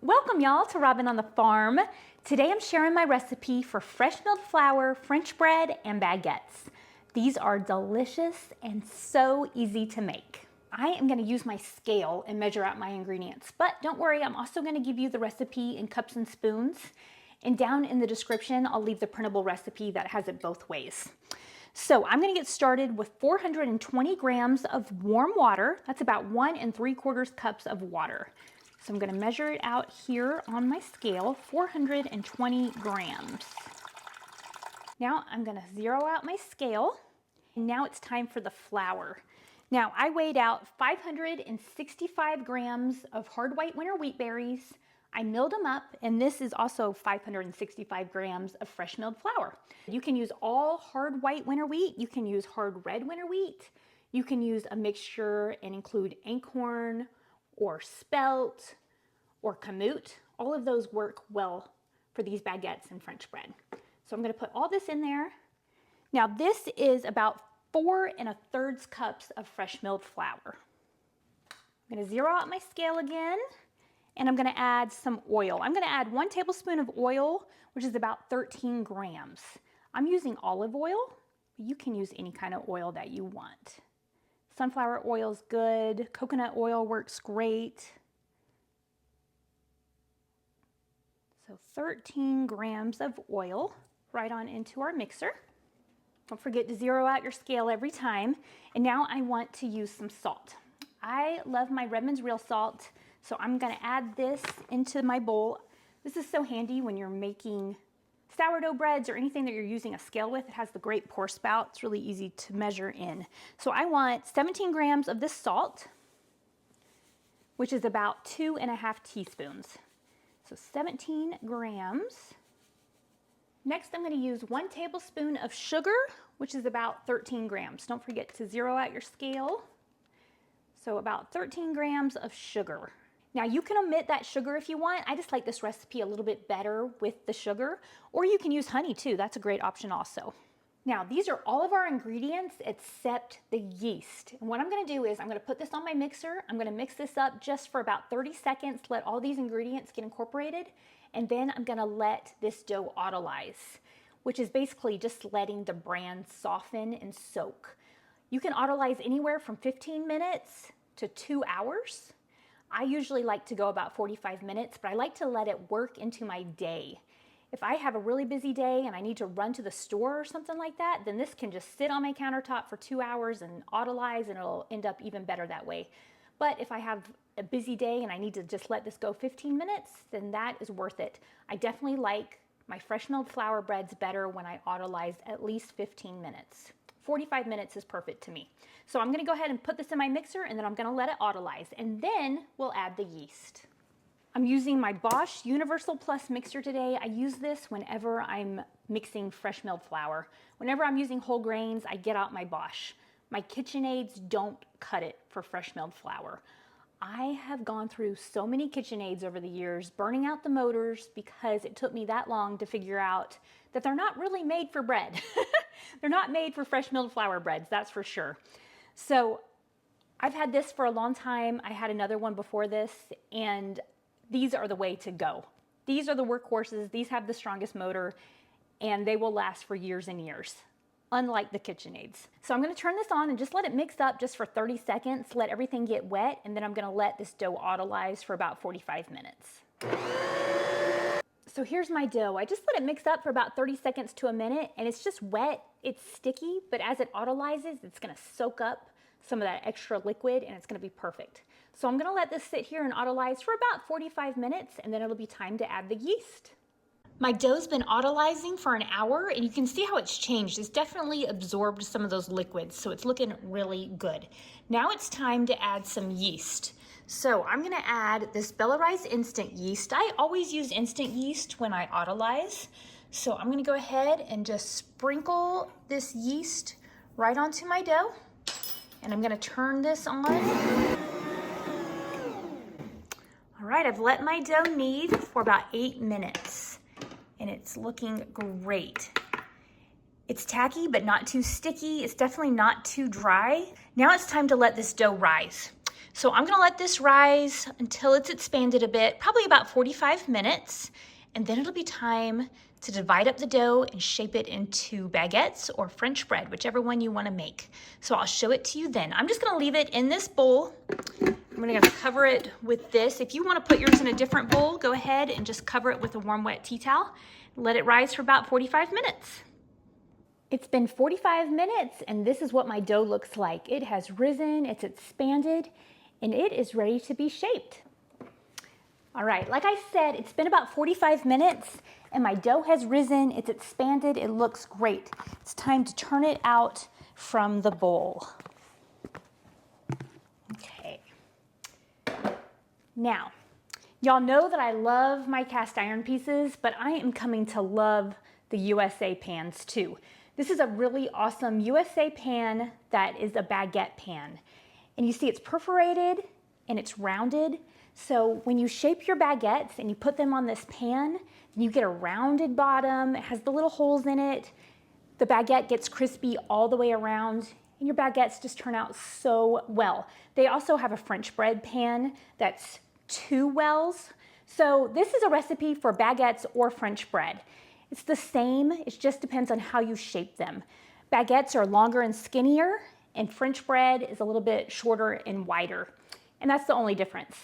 Welcome y'all to Robin on the Farm. Today I'm sharing my recipe for fresh milled flour, French bread, and baguettes. These are delicious and so easy to make. I am going to use my scale and measure out my ingredients, but don't worry, I'm also going to give you the recipe in cups and spoons. And down in the description, I'll leave the printable recipe that has it both ways. So I'm going to get started with 420 grams of warm water. That's about 1 3/4 cups of water. So I'm going to measure it out here on my scale, 420 grams. Now I'm going to zero out my scale. And now it's time for the flour. Now I weighed out 565 grams of hard white winter wheat berries. I milled them up, and this is also 565 grams of fresh milled flour. You can use all hard white winter wheat. You can use hard red winter wheat. You can use a mixture and include einkorn or spelt or kamut. All of those work well for these baguettes and French bread. So I'm going to put all this in there. Now this is about 4 1/3 cups of fresh milled flour. I'm going to zero out my scale again. And I'm going to add some oil. I'm going to add 1 tablespoon of oil, which is about 13 grams. I'm using olive oil. You can use any kind of oil that you want. Sunflower oil is good. Coconut oil works great. So 13 grams of oil right on into our mixer. Don't forget to zero out your scale every time. And now I want to use some salt. I love my Redmond's Real Salt. So I'm going to add this into my bowl. This is so handy when you're making sourdough breads or anything that you're using a scale with. It has the great pour spout. It's really easy to measure in. So I want 17 grams of this salt, which is about 2 1/2 teaspoons. So 17 grams. Next, I'm going to use 1 tablespoon of sugar, which is about 13 grams. Don't forget to zero out your scale. So about 13 grams of sugar. Now you can omit that sugar if you want. I just like this recipe a little bit better with the sugar, or you can use honey too. That's a great option also. Now these are all of our ingredients except the yeast. And what I'm going to do is I'm going to put this on my mixer. I'm going to mix this up just for about 30 seconds, let all these ingredients get incorporated, and then I'm going to let this dough autolyze, which is basically just letting the bran soften and soak. You can autolyze anywhere from 15 minutes to 2 hours. I usually like to go about 45 minutes, but I like to let it work into my day. If I have a really busy day and I need to run to the store or something like that, then this can just sit on my countertop for 2 hours and autolyze, and it'll end up even better that way. But if I have a busy day and I need to just let this go 15 minutes, then that is worth it. I definitely like my fresh milled flour breads better when I autolyze at least 15 minutes. 45 minutes is perfect to me. So I'm going to go ahead and put this in my mixer, and then I'm going to let it autolyze, and then we'll add the yeast. I'm using my Bosch Universal Plus mixer today. I use this whenever I'm mixing fresh milled flour. Whenever I'm using whole grains, I get out my Bosch. My KitchenAids don't cut it for fresh milled flour. I have gone through so many KitchenAids over the years, burning out the motors because it took me that long to figure out that they're not really made for bread. They're not made for fresh milled flour breads, that's for sure. So I've had this for a long time. I had another one before this, and these are the way to go. These are the workhorses. These have the strongest motor, and they will last for years and years, unlike the KitchenAids. So I'm going to turn this on and just let it mix up just for 30 seconds, let everything get wet, and then I'm going to let this dough autolyze for about 45 minutes. So here's my dough. I just let it mix up for about 30 seconds to a minute, and it's just wet. It's sticky, but as it autolyzes, it's going to soak up some of that extra liquid, and it's going to be perfect. So I'm going to let this sit here and autolyze for about 45 minutes, and then it'll be time to add the yeast. My dough's been autolyzing for an hour, and you can see how it's changed. It's definitely absorbed some of those liquids, so it's looking really good. Now it's time to add some yeast. So I'm going to add this Bella Rise instant yeast. I always use instant yeast when I autolyze. So I'm going to go ahead and just sprinkle this yeast right onto my dough. And I'm going to turn this on. All right, I've let my dough knead for about 8 minutes, and it's looking great. It's tacky, but not too sticky. It's definitely not too dry. Now it's time to let this dough rise. So I'm gonna let this rise until it's expanded a bit, probably about 45 minutes, and then it'll be time to divide up the dough and shape it into baguettes or French bread, whichever one you wanna make. So I'll show it to you then. I'm just gonna leave it in this bowl. I'm gonna cover it with this. If you wanna put yours in a different bowl, go ahead and just cover it with a warm, wet tea towel. Let it rise for about 45 minutes. It's been 45 minutes and this is what my dough looks like. It has risen, it's expanded, and it is ready to be shaped. All right, like I said, it's been about 45 minutes and my dough has risen, it's expanded, it looks great. It's time to turn it out from the bowl. Okay. Now, y'all know that I love my cast iron pieces, but I am coming to love the USA pans too. This is a really awesome USA pan that is a baguette pan. And you see it's perforated and it's rounded. So when you shape your baguettes and you put them on this pan, you get a rounded bottom, it has the little holes in it. The baguette gets crispy all the way around and your baguettes just turn out so well. They also have a French bread pan that's 2 wells. So this is a recipe for baguettes or French bread. It's the same, it just depends on how you shape them. Baguettes are longer and skinnier, and French bread is a little bit shorter and wider. And that's the only difference.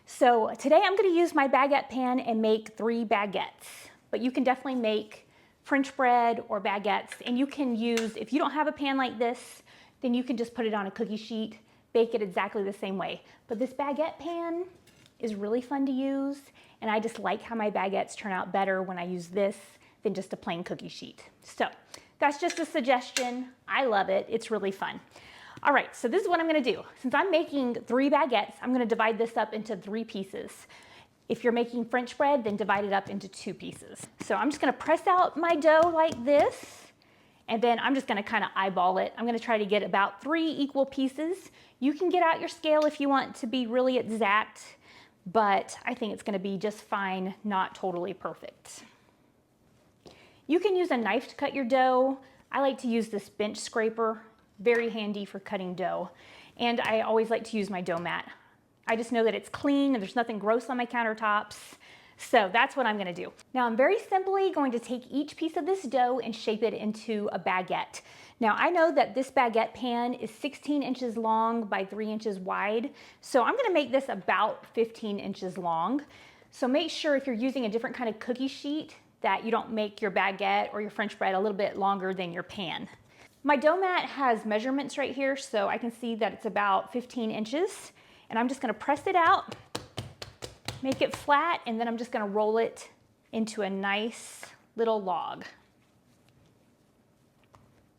So today I'm gonna use my baguette pan and make 3 baguettes. But you can definitely make French bread or baguettes, and you can use, if you don't have a pan like this, then you can just put it on a cookie sheet, bake it exactly the same way. But this baguette pan is really fun to use, and I just like how my baguettes turn out better when I use this than just a plain cookie sheet. So that's just a suggestion. I love it. It's really fun. All right, so this is what I'm gonna do. Since I'm making 3 baguettes, I'm gonna divide this up into 3 pieces. If you're making French bread, then divide it up into 2 pieces. So I'm just gonna press out my dough like this, and then I'm just gonna kind of eyeball it. I'm gonna try to get about 3 equal pieces. You can get out your scale if you want to be really exact, but I think it's gonna be just fine, not totally perfect. You can use a knife to cut your dough. I like to use this bench scraper, very handy for cutting dough. And I always like to use my dough mat. I just know that it's clean and there's nothing gross on my countertops. So that's what I'm gonna do. Now I'm very simply going to take each piece of this dough and shape it into a baguette. Now I know that this baguette pan is 16 inches long by 3 inches wide. So I'm gonna make this about 15 inches long. So make sure if you're using a different kind of cookie sheet that you don't make your baguette or your French bread a little bit longer than your pan. My dough mat has measurements right here, so I can see that it's about 15 inches. And I'm just gonna press it out, make it flat, and then I'm just gonna roll it into a nice little log.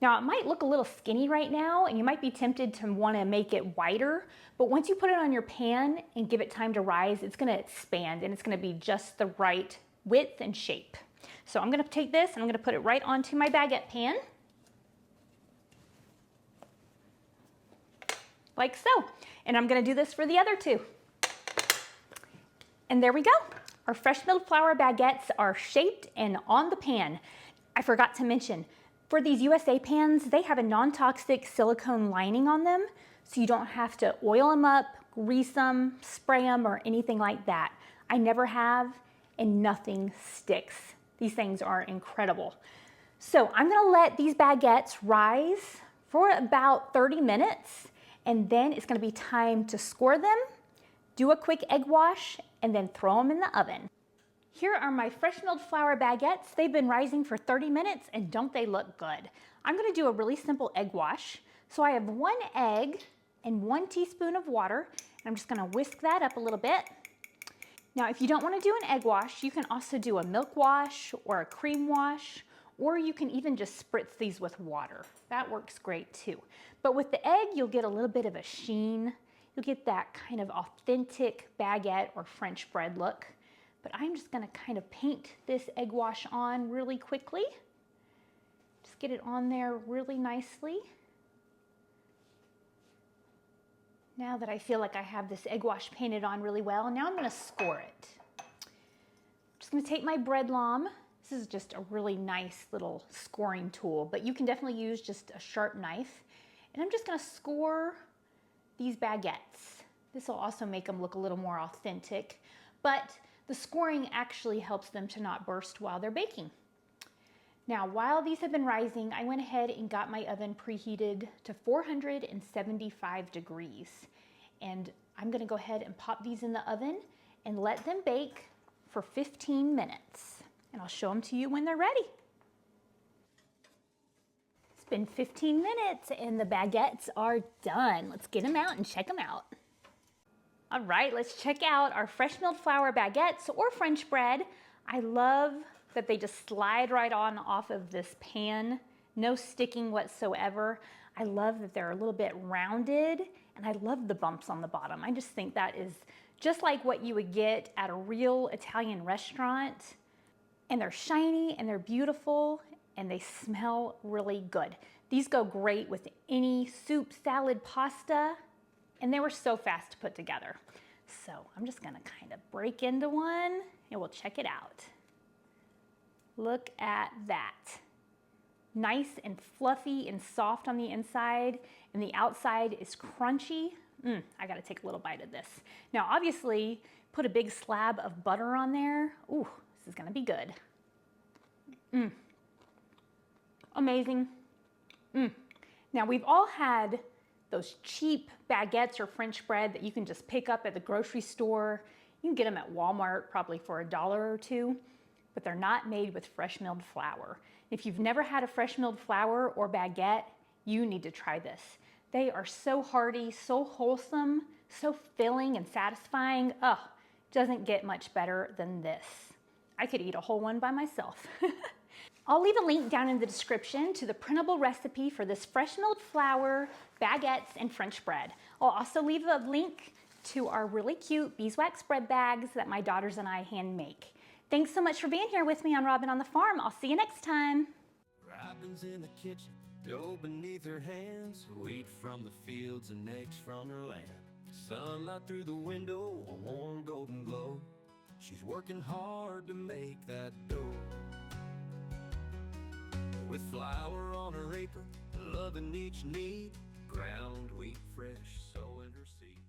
Now it might look a little skinny right now, and you might be tempted to wanna make it wider, but once you put it on your pan and give it time to rise, it's gonna expand and it's gonna be just the right width and shape. So I'm gonna take this and I'm gonna put it right onto my baguette pan. Like so. And I'm gonna do this for the other 2. And there we go. Our fresh milled flour baguettes are shaped and on the pan. I forgot to mention, for these USA pans, they have a non-toxic silicone lining on them, so you don't have to oil them up, grease them, spray them, or anything like that. I never have, and nothing sticks. These things are incredible. So I'm gonna let these baguettes rise for about 30 minutes, and then it's gonna be time to score them, do a quick egg wash, and then throw them in the oven. Here are my fresh milled flour baguettes. They've been rising for 30 minutes, and don't they look good? I'm gonna do a really simple egg wash. So I have 1 egg and 1 teaspoon of water, and I'm just gonna whisk that up a little bit. Now, if you don't want to do an egg wash, you can also do a milk wash or a cream wash, or you can even just spritz these with water. That works great too. But with the egg, you'll get a little bit of a sheen. You'll get that kind of authentic baguette or French bread look. But I'm just gonna kind of paint this egg wash on really quickly. Just get it on there really nicely. Now that I feel like I have this egg wash painted on really well, now I'm gonna score it. I'm just gonna take my bread lom. This is just a really nice little scoring tool, but you can definitely use just a sharp knife. And I'm just gonna score these baguettes. This will also make them look a little more authentic, but the scoring actually helps them to not burst while they're baking. Now, while these have been rising, I went ahead and got my oven preheated to 475 degrees. And I'm gonna go ahead and pop these in the oven and let them bake for 15 minutes. And I'll show them to you when they're ready. It's been 15 minutes and the baguettes are done. Let's get them out and check them out. All right, let's check out our fresh milled flour baguettes or French bread. I love that they just slide right on off of this pan, no sticking whatsoever. I love that they're a little bit rounded, and I love the bumps on the bottom. I just think that is just like what you would get at a real Italian restaurant. And they're shiny and they're beautiful and they smell really good. These go great with any soup, salad, pasta, and they were so fast to put together. So I'm just gonna kind of break into one and we'll check it out. Look at that. Nice and fluffy and soft on the inside, and the outside is crunchy. I gotta take a little bite of this. Now, obviously, put a big slab of butter on there. Ooh, this is gonna be good. Amazing. Now, we've all had those cheap baguettes or French bread that you can just pick up at the grocery store. You can get them at Walmart probably for $1 or $2, but they're not made with fresh milled flour. If you've never had a fresh milled flour or baguette, you need to try this. They are so hearty, so wholesome, so filling and satisfying. Oh, doesn't get much better than this. I could eat a whole one by myself. I'll leave a link down in the description to the printable recipe for this fresh milled flour, baguettes, and French bread. I'll also leave a link to our really cute beeswax bread bags that my daughters and I hand make. Thanks so much for being here with me on Robin on the Farm. I'll see you next time. Robin's in the kitchen, dough beneath her hands, wheat from the fields and eggs from her land. Sunlight through the window, a warm golden glow. She's working hard to make that dough. With flour on her apron, loving each need, ground wheat fresh, sowing her seed.